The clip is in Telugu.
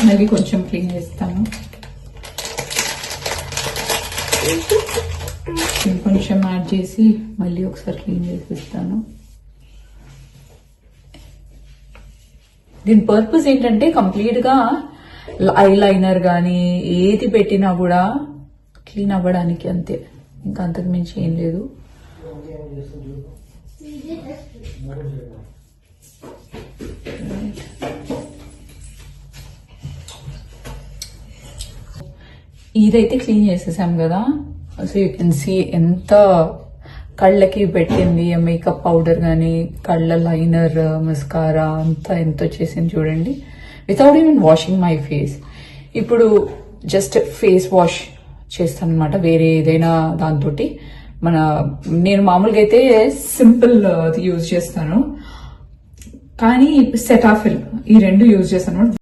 మళ్ళీ కొంచెం క్లీన్ చేస్తాను. కొంచెం యాడ్ చేసి మళ్ళీ ఒకసారి క్లీన్ చేసిస్తాను. దీని పర్పస్ ఏంటంటే కంప్లీట్ గా ఐ లైనర్ కానీ ఏది పెట్టినా కూడా క్లీన్ అవ్వడానికి, అంతే. ఇంకా అంతకు మించి ఏం లేదు. ఇదైతే క్లీన్ చేసేసాం కదా. సో యూ కెన్ సీ ఎంత కళ్ళకి పెట్టింది మేకప్ పౌడర్ కానీ కళ్ళ లైనర్ మస్కారా అంతా ఎంత వచ్చేసింది చూడండి, without even washing my face. ఇప్పుడు జస్ట్ ఫేస్ వాష్ చేస్తాను అనమాట, వేరే ఏదైనా దాంతో. నేను మామూలుగా అయితే సింపుల్ యూజ్ చేస్తాను, కానీ సెటాఫిల్ ఈ రెండు యూజ్ చేస్తాను.